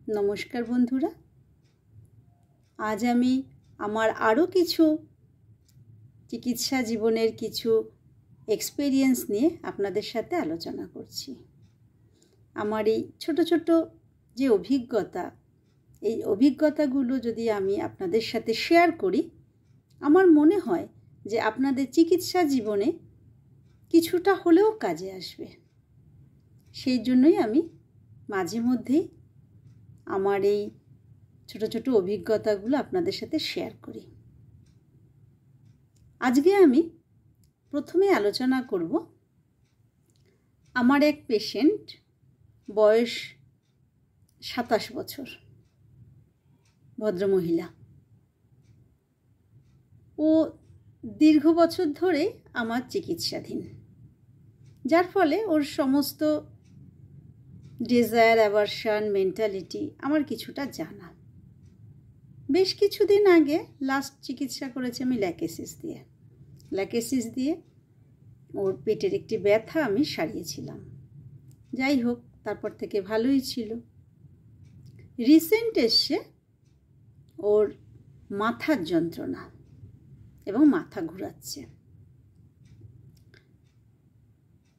নমস্কার বন্ধুরা, আজ আমি আমার আরও কিছু চিকিৎসা জীবনের কিছু এক্সপেরিয়েন্স নিয়ে আপনাদের সাথে আলোচনা করছি। আমার এই ছোট ছোট যে অভিজ্ঞতা, এই অভিজ্ঞতাগুলো যদি আমি আপনাদের সাথে শেয়ার করি, আমার মনে হয় যে আপনাদের চিকিৎসা জীবনে কিছুটা হলেও কাজে আসবে। সেই জন্যই আমি মাঝে মধ্যেই আমার এই ছোট ছোট অভিজ্ঞতাগুলো আপনাদের সাথে শেয়ার করি। আজকে আমি প্রথমে আলোচনা করব আমার এক পেশেন্ট, বয়স 27 বছর, ভদ্রমহিলা। ও দীর্ঘ বছর ধরে আমার চিকিৎসাধীন, যার ফলে ওর সমস্ত ডিজায়ার, অ্যাভারশন, মেন্টালিটি আমার কিছুটা জানা। বেশ কিছুদিন আগে লাস্ট চিকিৎসা করেছি আমি ল্যাকেসিস দিয়ে ওর পেটের একটি ব্যথা আমি সারিয়েছিলাম। যাই হোক, তারপর থেকে ভালোই ছিল। রিসেন্ট এসছে ওর মাথার যন্ত্রণা এবং মাথা ঘোরাচ্ছে।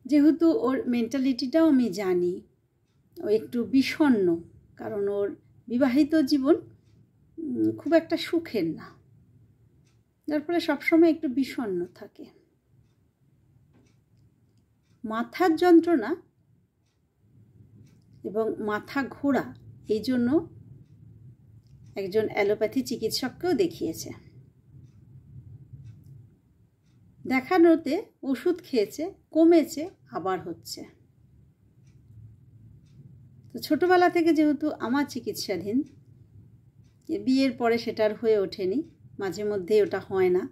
যেহেতু ওর মেন্টালিটিটাও আমি জানি, ও একটু বিষণ্ণ, কারণ ওর বিবাহিত জীবন খুব একটা সুখের না, যার ফলে সবসময় একটু বিষণ্ণ থাকে। মাথার যন্ত্রণা এবং মাথা ঘোরা, এই জন্য একজন অ্যালোপ্যাথি চিকিৎসককেও দেখিয়েছে। দেখানোতে ওষুধ খেয়েছে, কমেছে, আবার হচ্ছে। তো ছোটবেলা থেকে যেহেতু আমার চিকিৎসাধীন, বিয়ের পরে সেটা আর হয়ে ওঠেনি, মাঝে মধ্যেই ওটা হয় না।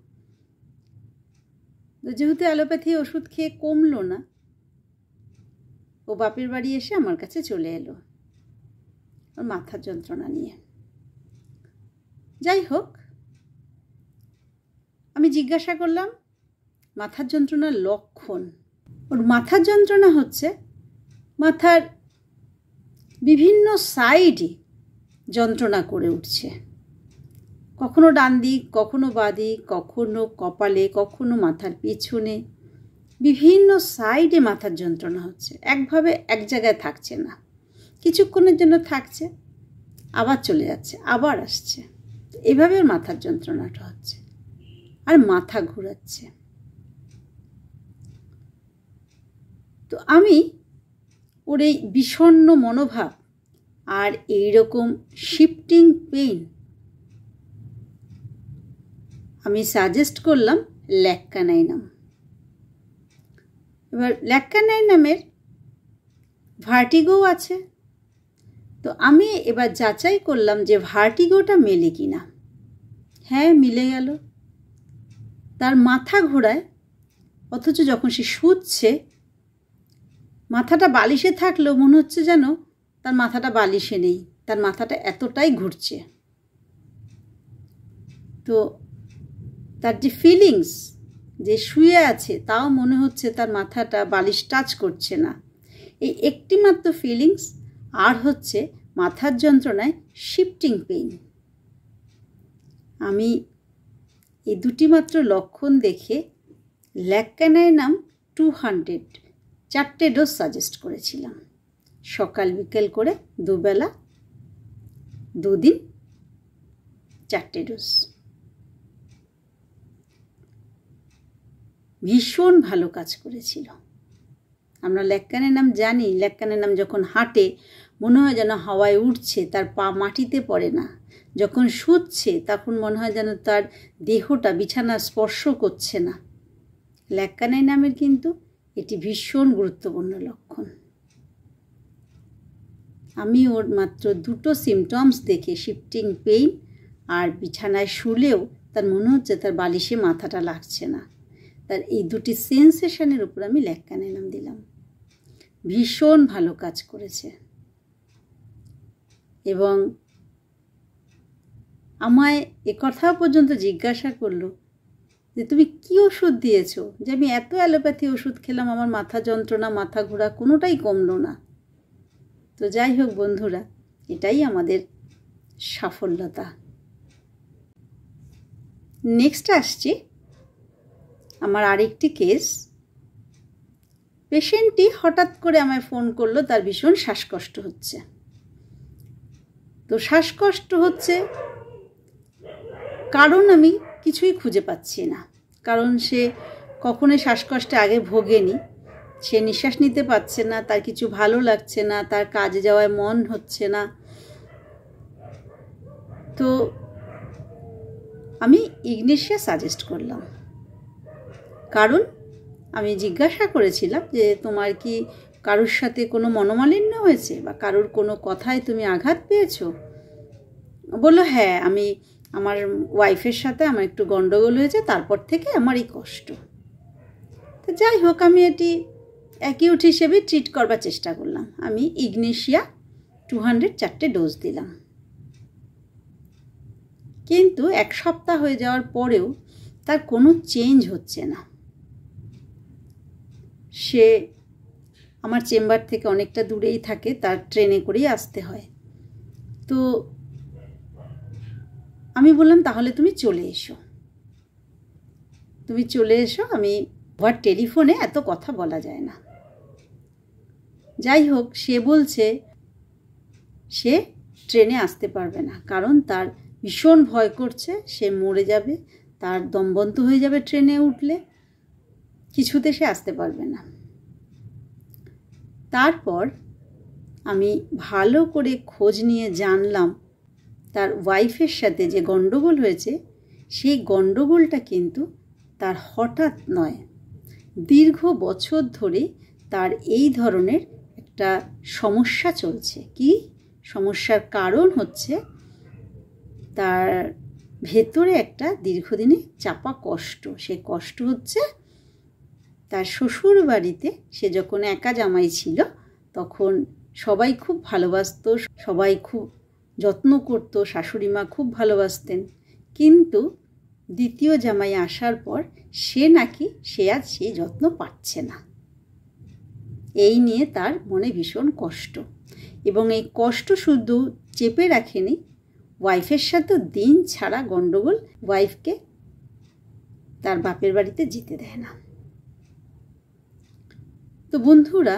তো যেহেতু অ্যালোপ্যাথি ওষুধ খেয়ে কমলো না, ও বাপের বাড়ি এসে আমার কাছে চলে এলো ওর মাথার যন্ত্রণা নিয়ে। যাই হোক, আমি জিজ্ঞাসা করলাম মাথার যন্ত্রণার লক্ষণ। ওর মাথার যন্ত্রণা হচ্ছে মাথার বিভিন্ন সাইডে যন্ত্রণা করে উঠছে, কখনো ডান দিক, কখনো বাঁ দিক, কখনো কপালে, কখনো মাথার পেছনে, বিভিন্ন সাইডে মাথার যন্ত্রণা হচ্ছে। একভাবে এক জায়গায় থাকছে না, কিছুক্ষণের জন্য থাকছে, আবার চলে যাচ্ছে, আবার আসছে। এভাবে ওর মাথার যন্ত্রণাটা হচ্ছে, আর মাথা ঘোরাচ্ছে। তো আমি ওর এই বিষণ্ণ মনোভাব আর এইরকম শিফটিং পেইন, আমি সাজেস্ট করলাম ল্যাক্কানাইনাম। এবার ল্যাক্কানাইনামের ভার্টিগো আছে। তো আমি এবার যাচাই করলাম যে ভার্টিগোটা মেলে কিনা। হ্যাঁ, মিলে গেল। তার মাথা ঘোরায়, অথচ যখন সে শুচ্ছে মাথাটা বালিশে থাকলেও মনে হচ্ছে যেন তার মাথাটা বালিশে নেই, তার মাথাটা এতটাই ঘুরছে। তো তার যে ফিলিংস, যে শুয়ে আছে, তাও মনে হচ্ছে তার মাথাটা বালিশ টাচ করছে না। এই একটি মাত্র ফিলিংস, আর হচ্ছে মাথার যন্ত্রণায় শিফটিং পেইন। আমি এই দুটি মাত্র লক্ষণ দেখে ল্যাক্কানাইনাম 200 4টে ডোজ সাজেস্ট করেছিলাম। সকাল বিকেল করে দুবেলা, 2 দিন 4টে ডোজ। ভীষণ ভালো কাজ করেছিল। আমরা ল্যাক্কানাইনাম জানি, ল্যাক্কানাইনাম যখন হাঁটে মনে হয় যেন হাওয়ায় উঠছে, তার পা মাটিতে পড়ে না। যখন শুচ্ছে তখন মনে হয় যেন তার দেহটা বিছানা স্পর্শ করছে না। ল্যাক্কানাইনামের কিন্তু এটি ভীষণ গুরুত্বপূর্ণ লক্ষণ। আমি ওর মাত্র 2টো সিমটমস দেখে, শিফটিং পেইন আর বিছানায় শুলেও তার মনে হচ্ছে তার বালিশে মাথাটা লাগছে না, তার এই দুটি সেন্সেশনের উপর আমি ল্যাক্কানাইনাম দিলাম। ভীষণ ভালো কাজ করেছে। এবং আমায় কথা পর্যন্ত জিজ্ঞাসা করলো যে তুমি কি ওষুধ দিয়েছো, যে আমি এত অ্যালোপ্যাথি ওষুধ খেলাম, আমার মাথা যন্ত্রণা, মাথা ঘোরা কোনোটাই কমলো না। তো যাই হোক বন্ধুরা, এটাই আমাদের সাফল্যতা। নেক্সট আসছি আমার আরেকটি কেস। পেশেন্টটি হঠাৎ করে আমায় ফোন করলো, তার ভীষণ শ্বাসকষ্ট হচ্ছে। তো শ্বাসকষ্ট হচ্ছে কারণ আমি কিছুই খুঁজে পাচ্ছি না, কারণ সে কখনোই শ্বাসকষ্টে আগে ভোগেনি। সে নিঃশ্বাস নিতে পারছে না, তার কিছু ভালো লাগছে না, তার কাজে যাওয়ায় মন হচ্ছে না। তো আমি ইগনেশিয়া সাজেস্ট করলাম, কারণ আমি জিজ্ঞাসা করেছিলাম যে তোমার কি কারোর সাথে কোনো মনোমালিন্য হয়েছে বা কারোর কোনো কথায় তুমি আঘাত পেয়েছো? বললো হ্যাঁ, আমি আমার ওয়াইফের সাথে আমার একটু গন্ডগোল হয়েছে, তারপর থেকে আমার এই কষ্ট। তো যাই হোক, আমি এটি অ্যাকিউট হিসেবে ট্রিট করবার চেষ্টা করলাম। আমি ইগনেশিয়া 200 4টে ডোজ দিলাম। কিন্তু 1 সপ্তাহ হয়ে যাওয়ার পরেও তার কোনো চেঞ্জ হচ্ছে না। সে আমার চেম্বার থেকে অনেকটা দূরেই থাকে, তার ট্রেনে করেই আসতে হয়। তো আমি বললাম তাহলে তুমি চলে এসো, আমি ওভার টেলিফোনে এত কথা বলা যায় না। যাই হোক, সে বলছে সে ট্রেনে আসতে পারবে না, কারণ তার ভীষণ ভয় করছে, সে মরে যাবে, তার দম বন্ধ হয়ে যাবে ট্রেনে উঠলে, কিছুতে সে আসতে পারবে না। তারপর আমি ভালো করে খোঁজ নিয়ে জানলাম তার ওয়াইফের সাথে যে গণ্ডগোল হয়েছে, সেই গণ্ডগোলটা কিন্তু তার হঠাৎ নয়, দীর্ঘ বছর ধরে তার এই ধরনের একটা সমস্যা চলছে। কি সমস্যার কারণ হচ্ছে তার ভেতরে একটা দীর্ঘদিনে চাপা কষ্ট। সে কষ্ট হচ্ছে তার শ্বশুর বাড়িতে সে যখন একা জামাই ছিল তখন সবাই খুব ভালোবাসতো, সবাই খুব যত্ন করতো, শাশুড়ি মা খুব ভালোবাসতেন। কিন্তু দ্বিতীয় জামাই আসার পর সে আজ সেই যত্ন পাচ্ছে না। এই নিয়ে তার মনে ভীষণ কষ্ট, এবং এই কষ্ট শুধু চেপে রাখেনি, ওয়াইফের সাথে দিন ছাড়া গণ্ডগোল, ওয়াইফকে তার বাপের বাড়িতে যেতে দেয় না। তো বন্ধুরা,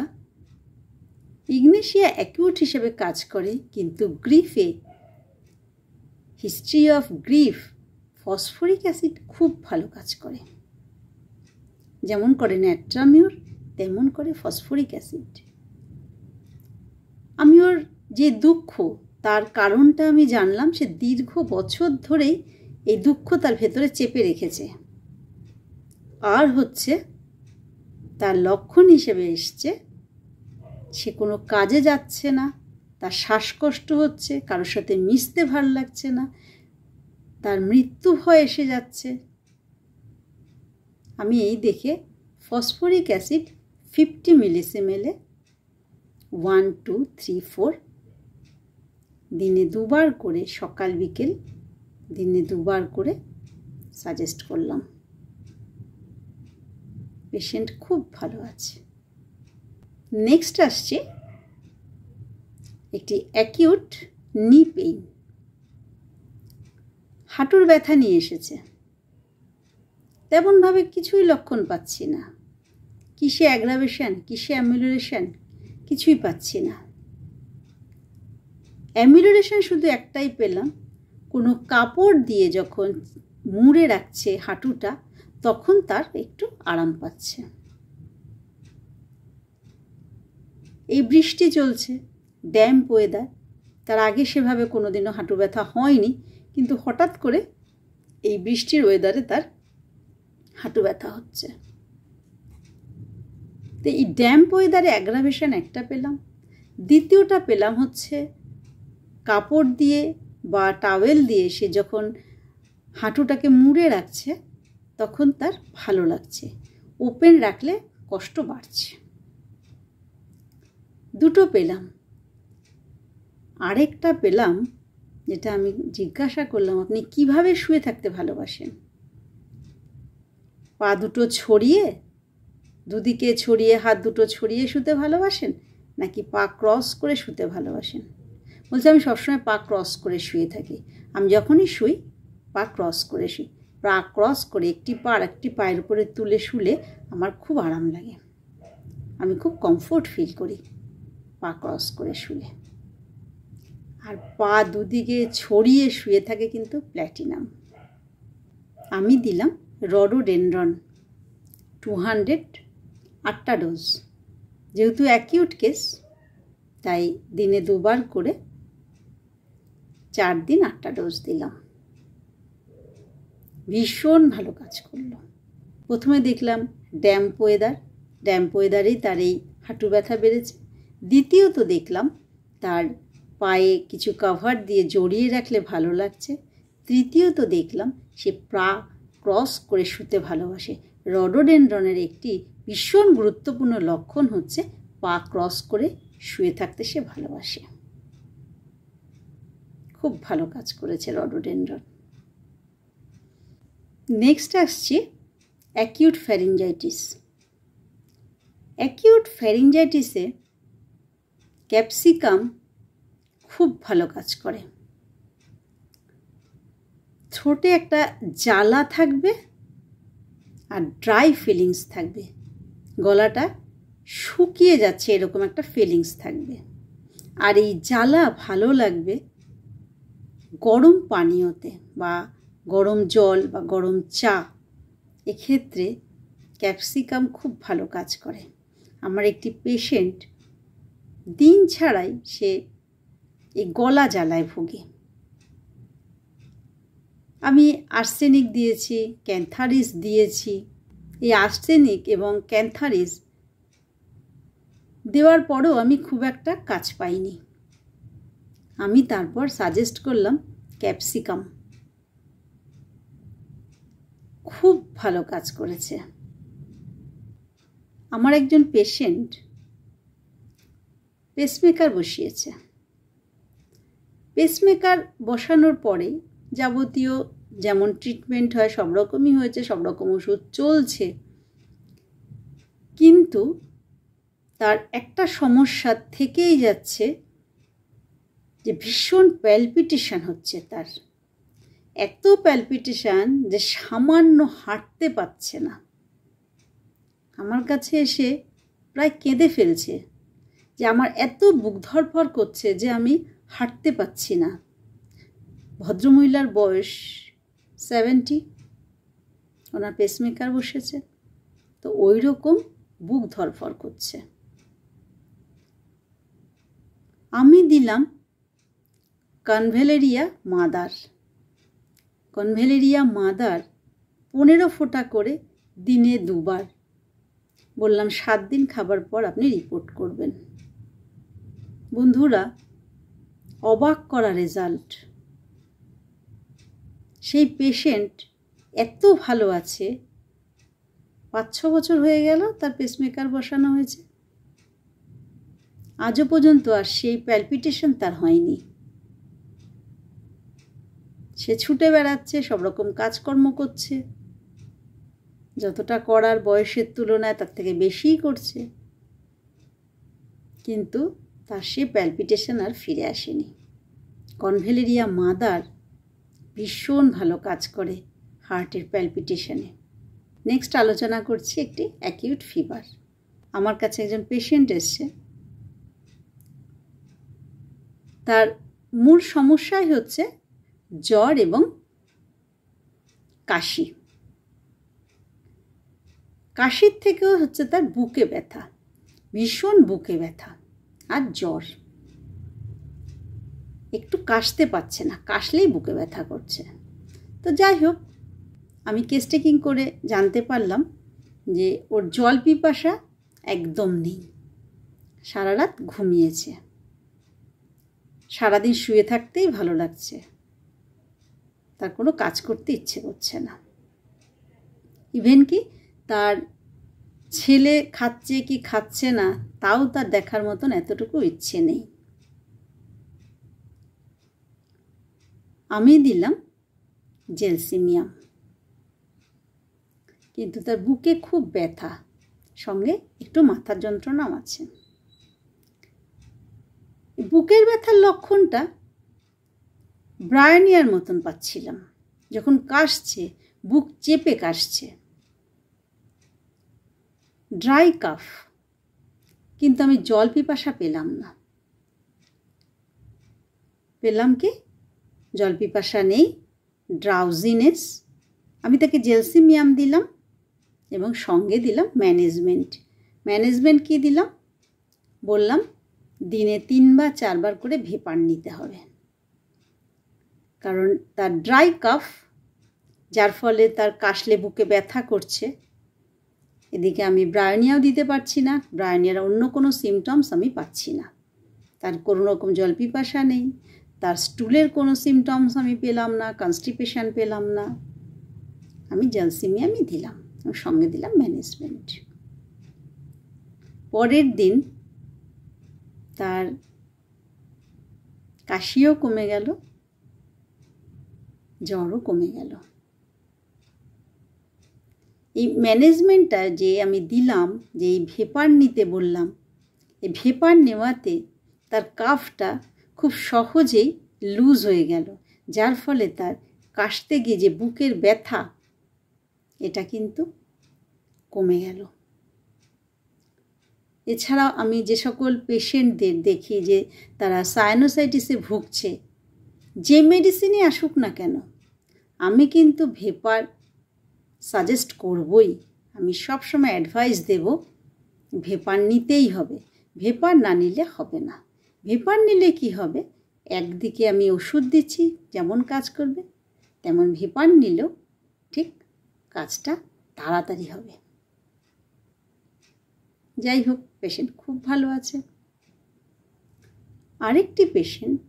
ইগনেশিয়া অ্যাকিউট হিসেবে কাজ করে, কিন্তু গ্রিফে, history of grief, phosphoric acid খুব ভালো কাজ করে। যেমন করে ন্যাট্রামিউর, তেমন করে ফসফরিক অ্যাসিড। আমি ওর যে দুঃখ, তার কারণটা আমি জানলাম। সে দীর্ঘ বছর ধরেই এই দুঃখ তার ভেতরে চেপে রেখেছে, আর হচ্ছে তার লক্ষণ হিসেবে এসছে সে কোনো কাজে যাচ্ছে না, তার শ্বাসকষ্ট হচ্ছে, কারোর সাথে মিশতে ভালো লাগছে না, তার মৃত্যু ভয় এসে যাচ্ছে। আমি এই দেখে ফসফরিক অ্যাসিড 50 মিলিসিমেলে 1 2 3 4 দিনে 2 বার করে, সকাল বিকেল দিনে 2 বার করে সাজেস্ট করলাম। পেশেন্ট খুব ভালো আছে। নেক্সট আসছে একটি অ্যাকিউট নি পেইন, হাঁটুর ব্যথা নিয়ে এসেছে। তেমনভাবে কিছুই লক্ষণ পাচ্ছি না, কিসে অ্যাগ্রাভেশন, কিসে অ্যামিউলেশন, কিছুই পাচ্ছি না। অ্যামিউলেশন শুধু একটাই পেলাম, কোনো কাপড় দিয়ে যখন মুড়ে রাখছে হাঁটুটা, তখন তার একটু আরাম পাচ্ছে। এই বৃষ্টি চলছে, ড্যাম্প ওয়েদার, তার আগে সেভাবে কোনোদিনও হাঁটু ব্যথা হয়নি, কিন্তু হঠাৎ করে এই বৃষ্টির ওয়েদারে তার হাঁটু ব্যথা হচ্ছে। তো এই ড্যাম্প ওয়েদারে অ্যাগ্রাভেশন একটা পেলাম। দ্বিতীয়টা পেলাম হচ্ছে কাপড় দিয়ে বা টাওয়েল দিয়ে সে যখন হাঁটুটাকে মুড়ে রাখছে তখন তার ভালো লাগছে, ওপেন রাখলে কষ্ট বাড়ছে। দুটো পেলাম। আরেকটা পেলাম যেটা আমি জিজ্ঞাসা করলাম, আপনি কিভাবে শুয়ে থাকতে ভালোবাসেন? পা দুটো ছড়িয়ে, দুদিকে ছড়িয়ে, হাত দুটো ছড়িয়ে শুতে ভালোবাসেন, নাকি পা ক্রস করে শুতে ভালোবাসেন? বলছে আমি সবসময় পা ক্রস করে শুয়ে থাকি। আমি যখনই শুই পা ক্রস করে শুই। পা ক্রস করে একটি পা আর একটি পায়ের উপরে তুলে শুলে আমার খুব আরাম লাগে, আমি খুব কমফোর্ট ফিল করি পা ক্রস করে শুলে। আর পা দুদিকে ছড়িয়ে শুয়ে থাকে কিন্তু প্ল্যাটিনাম। আমি দিলাম রডোডেনড্রন 200 8টা ডোজ। যেহেতু অ্যাকিউট কেস তাই দিনে 2বার করে 4 দিন 8টা ডোজ দিলাম। ভীষণ ভালো কাজ করলো। প্রথমে দেখলাম ড্যাম্প ওয়েদারেই তার এই হাঁটু ব্যথা বেড়েছে। দ্বিতীয়ত দেখলাম তার পায়ে কিছু কভার দিয়ে জড়িয়ে রাখলে ভালো লাগছে। তৃতীয়ত দেখলাম সে পা ক্রস করে শুতে ভালোবাসে। রডোডেনড্রনের একটি ভীষণ গুরুত্বপূর্ণ লক্ষণ হচ্ছে পা ক্রস করে শুয়ে থাকতে সে ভালোবাসে। খুব ভালো কাজ করেছে রডোডেনড্রন। নেক্সট আসছে অ্যাকিউট ফ্যারিঞ্জাইটিস। অ্যাকিউট ফ্যারিঞ্জাইটিসে ক্যাপসিকাম খুব ভালো কাজ করে। থ্রোটে একটা জ্বালা থাকবে আর ড্রাই ফিলিংস থাকবে, গলাটা শুকিয়ে যাচ্ছে এরকম একটা ফিলিংস থাকবে। আর এই জ্বালা ভালো লাগবে গরম পানীয়তে বা গরম জল বা গরম চা, এক্ষেত্রে ক্যাপসিকাম খুব ভালো কাজ করে। আমার একটি পেশেন্ট দিন ছাড়াই সে এই গলা জ্বালায় ভোগে। আমি আর্সেনিক দিয়েছি, ক্যান্থারিস দিয়েছি। এই আর্সেনিক এবং ক্যান্থারিস দেওয়ার পরেও আমি খুব একটা কাজ পাইনি। আমি তারপর সাজেস্ট করলাম ক্যাপসিকাম, খুব ভালো কাজ করেছে। আমার একজন পেশেন্ট পেসমেকার বসিয়েছে। পেসমেকার বসানোর পরে যাবতীয় যেমন ট্রিটমেন্ট হয় সব রকমই হয়েছে, সব রকম ওষুধ চলছে, কিন্তু তার একটা সমস্যা থেকেই যাচ্ছে যে ভীষণ প্যালপিটেশন হচ্ছে। তার এত প্যালপিটেশন যে সামান্য হাঁটতে পারছে না। আমার কাছে এসে প্রায় কেঁদে ফেলছে যে আমার এত বুক ধড়ফড় করছে যে আমি হাঁটতে পারছি না। ভদ্রমহিলার বয়স 70, ওনার পেসমেকার বসেছে, তো ওই রকম বুক ধড়ফড় করছে। আমি দিলাম কনভ্যালেরিয়া মাদার। কনভ্যালেরিয়া মাদার 15 ফোঁটা করে দিনে 2বার। বললাম 7 দিন খাবার পর আপনি রিপোর্ট করবেন। বন্ধুরা, অবাক করা রেজাল্ট। সেই পেশেন্ট এত ভালো আছে, 5-6 বছর হয়ে গেল তার পেসমেকার বসানো হয়েছে, আজও পর্যন্ত আর সেই প্যালপিটেশন তার হয়নি। সে ছুটে বেড়াচ্ছে, সব রকম কাজকর্ম করছে, যতটা করার বয়সের তুলনায় তার থেকে বেশিই করছে, কিন্তু তার সে প্যালপিটেশন আর ফিরে আসেনি। কনভ্যালেরিয়া মাদার ভীষণ ভালো কাজ করে হার্টের প্যালপিটেশনে। নেক্সট আলোচনা করছি একটি অ্যাকিউট ফিভার। আমার কাছে একজন পেশেন্ট এসছে, তার মূল সমস্যাই হচ্ছে জ্বর এবং কাশি। কাশির থেকেও হচ্ছে তার বুকে ব্যথা, ভীষণ বুকে ব্যথা আর জ্বর। একটু কাশতে পারছে না, কাশলেই বুকে ব্যথা করছে। তো যাই হোক, আমি কেস টেকিং করে জানতে পারলাম যে ওর জল পিপাসা একদম নেই, সারা রাত ঘুমিয়েছে, সারাদিন শুয়ে থাকতেই ভালো লাগছে, তার কোনো কাজ করতে ইচ্ছে করছে না। ইভেন কি তার ছেলে খাচ্ছে কি খাচ্ছে না তাও তার দেখার মতন এতটুকু ইচ্ছে নেই। আমি দিলাম জেলসিমিয়াম, কিন্তু তার বুকে খুব ব্যথা, সঙ্গে একটু মাথার যন্ত্রণাও আছে। বুকের ব্যথার লক্ষণটা ব্রায়োনিয়ার মতন পাচ্ছিলাম, যখন কাশছে বুক চেপে কাশছে, ড্রাই কাফ, কিন্তু আমি জল পিপাসা পেলাম না। পেলাম কি? জল পিপাসা নেই, ড্রাউজিনেস। আমি তাকে জেলসিমিয়াম দিলাম এবং সঙ্গে দিলাম ম্যানেজমেন্ট কি দিলাম? বললাম দিনে 3 বা 4 বার করে ভেপার নিতে হবে, কারণ তার ড্রাই কাফ, যার ফলে তার কাশলে বুকে ব্যথা করছে। এদিকে আমি ব্রায়োনিয়াও দিতে পারছি না, ব্রায়োনিয়ার অন্য কোনো সিমটমস আমি পাচ্ছি না। তার কোনো রকম জল পিপাসা নেই, তার স্টুলের কোনো সিমটমস আমি পেলাম না, কনস্টিপেশন পেলাম না। আমি জেলসিমিয়ামই দিলাম, সঙ্গে দিলাম ম্যানেজমেন্ট। পরের দিন তার কাশিও কমে গেল, জ্বরও কমে গেল। এই ম্যানেজমেন্টটা যে আমি দিলাম, যে এই ভেপার নিতে বললাম, এই ভেপার নেওয়াতে তার কাফটা খুব সহজেই লুজ হয়ে গেল, যার ফলে তার কাশতে গিয়ে যে বুকের ব্যথা, এটা কিন্তু কমে গেল। এছাড়াও আমি যে সকল পেশেন্টদের দেখি যে তারা সাইনোসাইটিসে ভুগছে, যে মেডিসিনই আসুক না কেন, আমি কিন্তু ভেপার সাজেস্ট করবই। আমি সবসময় অ্যাডভাইস দেব ভেপার নিতেই হবে, ভেপার না নিলে হবে না। ভেপার নিলে কি হবে? একদিকে আমি ওষুধ দিচ্ছি, যেমন কাজ করবে, তেমন ভেপার নিলেও ঠিক কাজটা তাড়াতাড়ি হবে। যাই হোক, পেশেন্ট খুব ভালো আছে। আরেকটি পেশেন্ট,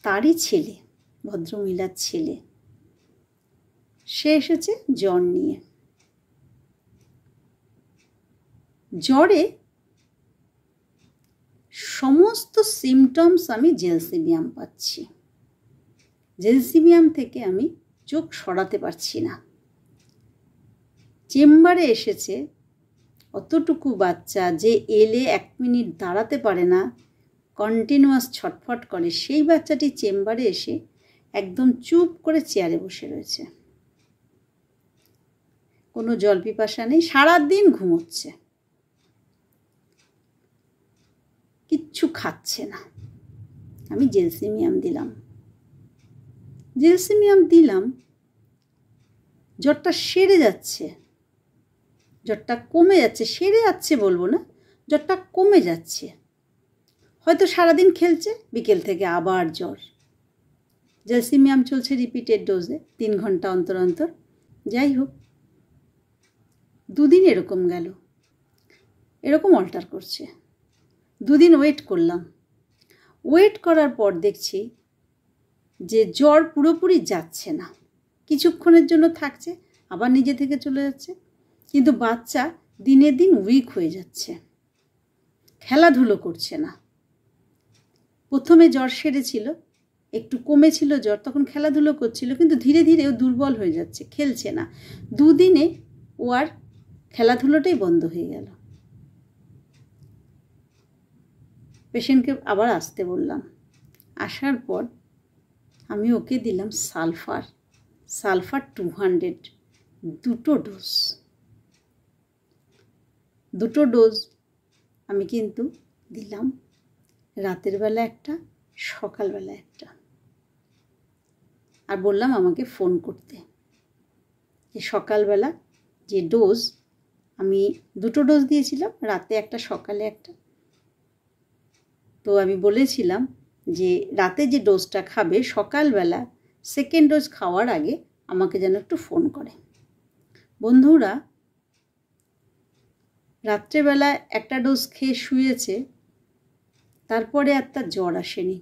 তারই ছেলে, ভদ্রমহিলার ছেলে, সে এসেছে জ্বর নিয়ে। জ্বরে সমস্ত সিমটমস আমি জেলসিমিয়াম পাচ্ছি। জেলসিমিয়াম থেকে আমি চোখ সরাতে পারছি না। চেম্বারে এসেছে অতটুকু বাচ্চা, যে এলে 1 মিনিট দাঁড়াতে পারে না, কন্টিনিউয়াস ছটফট করে, সেই বাচ্চাটি চেম্বারে এসে একদম চুপ করে চেয়ারে বসে রয়েছে। কোনো জল পিপাসা নেই, সারাদিন ঘুমোচ্ছে, কিচ্ছু খাচ্ছে না। আমি জেলসিমিয়াম দিলাম, জ্বরটা সেরে যাচ্ছে, জ্বরটা কমে যাচ্ছে, সেরে যাচ্ছে বলবো না, জ্বরটা কমে যাচ্ছে। হয়তো সারাদিন খেলছে, বিকেল থেকে আবার জ্বর। জেলসিমিয়াম চলছে রিপিটেড ডোজে, 3 ঘন্টা অন্তর অন্তর। যাই হোক, 2 দিন এরকম গেল, এরকম অল্টার করছে। 2 দিন ওয়েট করলাম। ওয়েট করার পর দেখছি যে জ্বর পুরোপুরি যাচ্ছে না, কিছুক্ষণের জন্য থাকছে, আবার নিজে থেকে চলে যাচ্ছে। কিন্তু বাচ্চা দিনে দিন উইক হয়ে যাচ্ছে, খেলাধুলো করছে না। প্রথমে জ্বর সেরেছিল, একটু কমেছিল জ্বর, তখন খেলাধুলো করছিল, কিন্তু ধীরে ধীরে ও দুর্বল হয়ে যাচ্ছে, খেলছে না। 2 দিনে ও আর খেলাধুলোটাই বন্ধ হয়ে গেল। পেশেন্টকে আবার আসতে বললাম। আসার পর আমি ওকে দিলাম সালফার 200, 2 ডোজ। 2 ডোজ আমি কিন্তু দিলাম, রাতের বেলা একটা, সকালবেলা একটা। আর বললাম আমাকে ফোন করতে, যে সকালবেলা যে ডোজ, আমি 2 ডোজ দিয়েছিলাম, রাতে একটা, সকালে একটা। তো আমি বলেছিলাম যে রাতে যে ডোজটা খাবে, সকালবেলা 2nd ডোজ খাওয়ার আগে আমাকে যেন একটু ফোন করে। বন্ধুরা, রাত্রেবেলা একটা ডোজ খেয়ে শুয়েছে, তারপরে আর তার জ্বর আসেনি।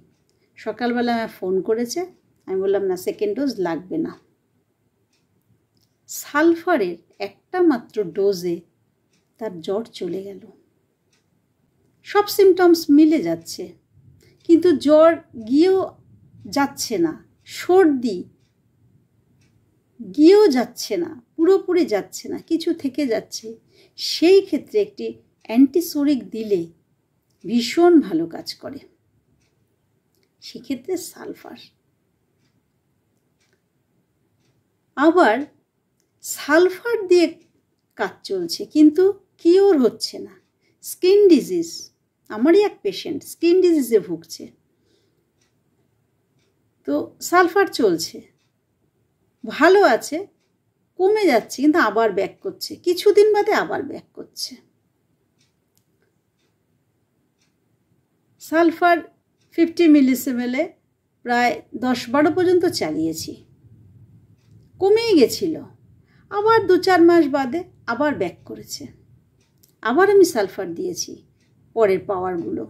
সকালবেলা আমায় ফোন করেছে, আমি বললাম না, 2nd ডোজ লাগবে না। সালফারের একটা মাত্র ডোজে তার জ্বর চলে গেল। সব সিমটমস মিলে যাচ্ছে, কিন্তু জ্বর গিয়েও যাচ্ছে না, সর্দি গিয়েও যাচ্ছে না, পুরোপুরি যাচ্ছে না, কিছু থেকে যাচ্ছে। সেই ক্ষেত্রে একটি অ্যান্টিসোরিক দিলে ভীষণ ভালো কাজ করে, সেক্ষেত্রে সালফার। আবার সালফার দিয়ে কাজ চলছে কিন্তু কিওর হচ্ছে না। স্কিন ডিজিজ, আমারই এক পেশেন্ট স্কিন ডিজিজে ভুগছে, তো সালফার চলছে, ভালো আছে, কমে যাচ্ছে কিন্তু আবার ব্যাক করছে, কিছুদিন বাদে আবার ব্যাক করছে। সালফার 50 মিলিসিমেলে প্রায় 10-12 পর্যন্ত চালিয়েছি, কমেই গেছিল, আবার 2-4 মাস বাদে আবার ব্যাক করেছে। আবার আমি সালফার দিয়েছি, পরের পাওয়ারগুলো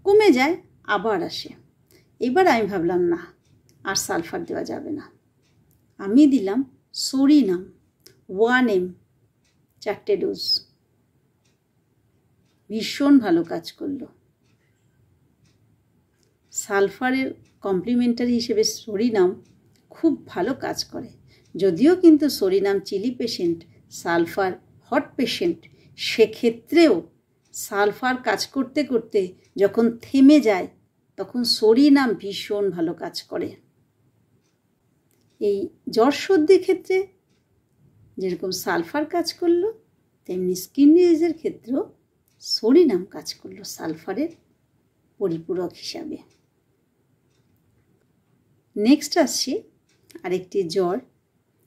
কমে যায়, আবার আসে। এবার আমি ভাবলাম না, আর সালফার দেওয়া যাবে না। আমি দিলাম সোরিনাম 1 mg, 4টে ডোজ। ভীষণ ভালো কাজ করলো। সালফারের কমপ্লিমেন্টারি হিসেবে সোরিনাম খুব ভালো কাজ করে। যদিও কিন্তু psorinum chilli patient, sulphur hot patient, সেক্ষেত্রেও সালফার কাজ করতে করতে যখন থেমে যায় তখন সোরিনাম ভীষণ ভালো কাজ করে। এই জ্বর সর্দির ক্ষেত্রে যেরকম সালফার কাজ করলো, তেমনি স্কিন ডিজিজের ক্ষেত্রেও সোরিনাম কাজ করলো সালফারের পরিপূরক হিসাবে। নেক্সট আসছি আরেকটি জ্বর,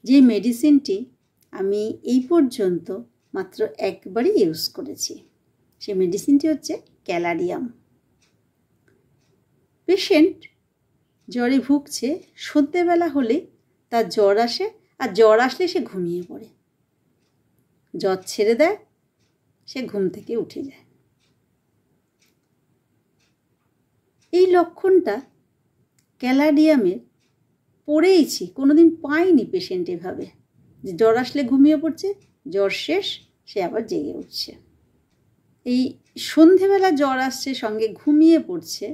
যে মেডিসিনটি আমি এই পর্যন্ত মাত্র একবারই ইউজ করেছি। সেই মেডিসিনটি হচ্ছে ক্যালাডিয়াম। পেশেন্ট জ্বরে ভুগছে, সন্ধ্যেবেলা হলে তার জ্বর আসে, আর জ্বর আসলে সে ঘুমিয়ে পড়ে, জ্বর ছেড়ে দেয়, সে ঘুম থেকে উঠে যায়। এই লক্ষণটা ক্যালাডিয়ামের পড়েইছি, কোনোদিন পাইনি পেশেন্ট এভাবে যে জ্বর আসলে ঘুমিয়ে পড়ছে, জ্বর শেষ সে আবার জেগে উঠছে। এই সন্ধেবেলা জ্বর আসছে সঙ্গে ঘুমিয়ে পড়ছে,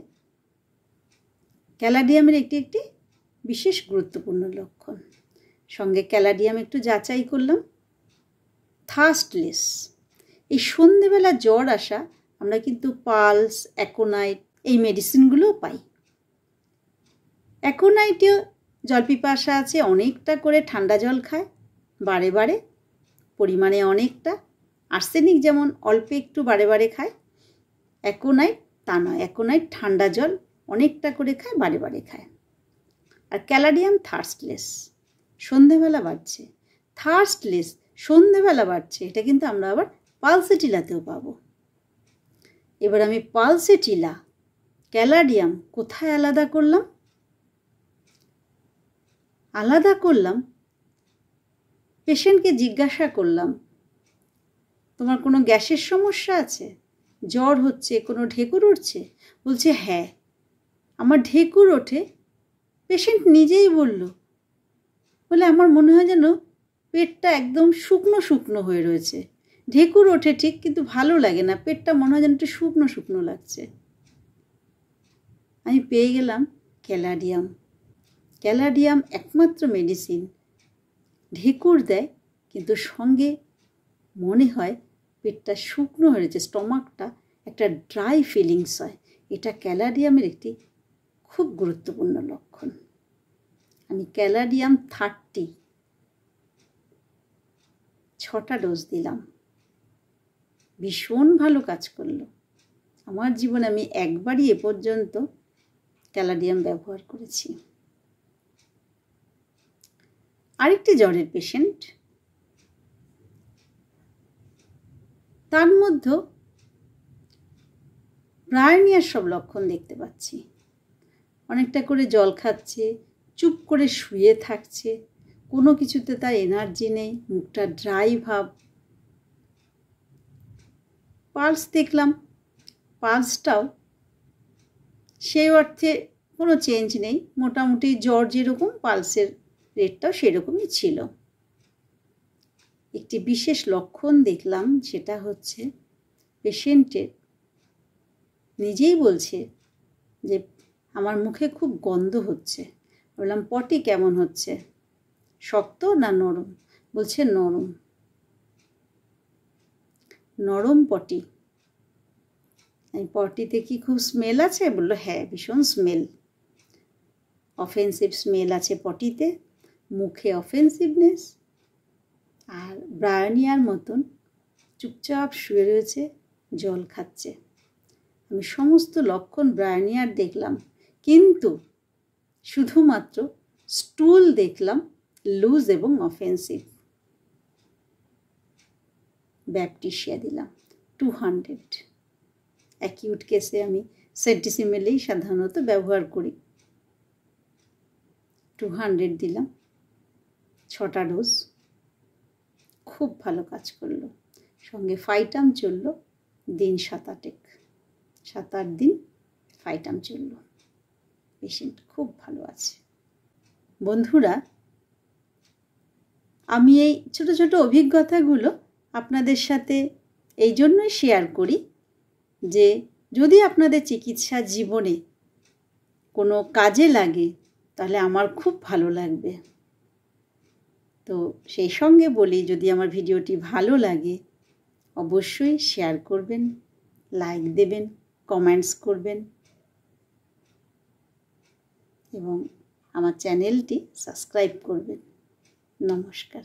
ক্যালাডিয়ামের একটি একটি বিশেষ গুরুত্বপূর্ণ লক্ষণ। সঙ্গে ক্যালাডিয়াম একটু যাচাই করলাম, থার্স্টলেস। এই সন্ধেবেলা জ্বর আসা আমরা কিন্তু পালস, অ্যাকোনাইট এই মেডিসিনগুলোও পাই। অ্যাকোনাইটেও জলপিপাসা আছে, অনেকটা করে ঠান্ডা জল খায় বারে বারে, পরিমাণে অনেকটা। আর্সেনিক যেমন অল্প একটু বারে বারে খায়, অ্যাকোনাইট তা নয়, অ্যাকোনাইট ঠান্ডা জল অনেকটা করে খায়, বারে বারে খায়। আর ক্যালাডিয়াম থার্স্টলেস, সন্ধেবেলা বাড়ছে। থার্স্টলেস সন্ধেবেলা বাড়ছে, এটা কিন্তু আমরা আবার পালসেটিলাতেও পাবো। এবার আমি পালসেটিলা, ক্যালাডিয়াম কোথায় আলাদা করলাম? আলাদা করলাম, পেশেন্টকে জিজ্ঞাসা করলাম, তোমার কোনো গ্যাসের সমস্যা আছে, জ্বর হচ্ছে, কোনো ঢেকুর উঠছে? বলছে হ্যাঁ, আমার ঢেকুর ওঠে। পেশেন্ট নিজেই বলে আমার মনে হয় যেন পেটটা একদম শুকনো শুকনো হয়ে রয়েছে, ঢেকুর ওঠে ঠিক কিন্তু ভালো লাগে না, পেটটা মনে হয় যেন একটু শুকনো শুকনো লাগছে। আমি পেয়ে গেলাম ক্যালাডিয়াম। ক্যালাডিয়াম একমাত্র মেডিসিন ঢেকুর দেয় কিন্তু সঙ্গে মনে হয় পেটটা শুকনো হয়ে রয়েছে, স্টমাকটা একটা ড্রাই ফিলিংস হয়। এটা ক্যালাডিয়ামের একটি খুব গুরুত্বপূর্ণ লক্ষণ। আমি ক্যালাডিয়াম 30 6টা ডোজ দিলাম, ভীষণ ভালো কাজ করলো। আমার জীবনে আমি একবারই এ পর্যন্ত ক্যালাডিয়াম ব্যবহার করেছি। আরেকটি জ্বরের পেশেন্ট, তার মধ্যেও প্রায়নিয়ার সব লক্ষণ দেখতে পাচ্ছি। অনেকটা করে জল খাচ্ছে, চুপ করে শুয়ে থাকছে, কোনো কিছুতে তার এনার্জি নেই, মুখটা ড্রাই ভাব। পালস দেখলাম, পালসটাও সেই অর্থে কোনো চেঞ্জ নেই, মোটামুটি জ্বর যেরকম পালসের রেটটাও সেরকমই ছিল। একটি বিশেষ লক্ষণ দেখলাম, সেটা হচ্ছে পেশেন্টের নিজেই বলছে যে আমার মুখে খুব গন্ধ হচ্ছে। বললাম পটি কেমন হচ্ছে, শক্ত না নরম? বলছে নরম, নরম পটি। আমি পটিতে কি খুব স্মেল আছে? বললো হ্যাঁ, ভীষণ স্মেল, অফেন্সিভ স্মেল আছে পটিতে, মুখে অফেন্সিভনেস। আর ব্রায়োনিয়ার মতন চুপচাপ শুয়ে রয়েছে, জল খাচ্ছে। আমি সমস্ত লক্ষণ ব্রায়োনিয়ার দেখলাম, কিন্তু শুধুমাত্র স্টুল দেখলাম লুজ এবং অফেন্সিভ। ব্যাপটিসিয়া দিলাম 200। অ্যাকিউট কেসে আমি সেন্টিসিমেলেই সাধারণত ব্যবহার করি। 200 দিলাম, 6টা ডোজ। খুব ভালো কাজ করলো। সঙ্গে ফাইটাম চললো দিন 7-8, 7-8 দিন ফাইটাম চললো। পেশেন্ট খুব ভালো আছে। বন্ধুরা, আমি এই ছোট ছোট অভিজ্ঞতাগুলো আপনাদের সাথে এই জন্যই শেয়ার করি যে যদি আপনাদের চিকিৎসা জীবনে কোনো কাজে লাগে তাহলে আমার খুব ভালো লাগবে। তো সেই সঙ্গে বলি, যদি আমার ভিডিওটি ভালো লাগে অবশ্যই শেয়ার করবেন, লাইক দেবেন, কমেন্টস করবেন এবং আমার চ্যানেলটি সাবস্ক্রাইব করবেন। নমস্কার।